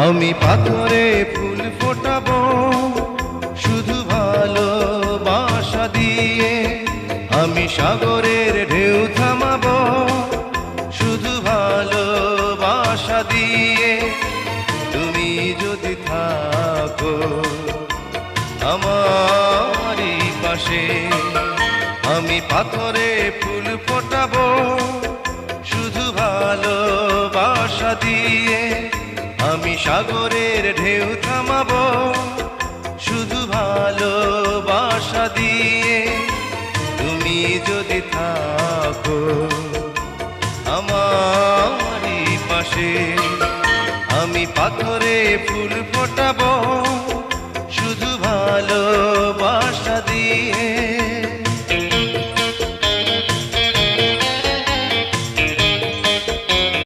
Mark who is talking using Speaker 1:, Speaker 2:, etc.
Speaker 1: আমি পাথরে ফুল ফোটাবো শুধু ভালোবাসা দিয়ে, আমি সাগরের ঢেউ থামাবো শুধু ভালোবাসা দিয়ে। তুমি যদি থাকো আমারই পাশে, আমি পাথরে ফুল ফোটাবো শুধু ভালোবাসা দিয়ে, আমি সাগরের ঢেউ থামাবো শুধু ভালোবাসা দিয়ে। তুমি যদি থাকো আমারই পাশে, আমি পাথরে ফুল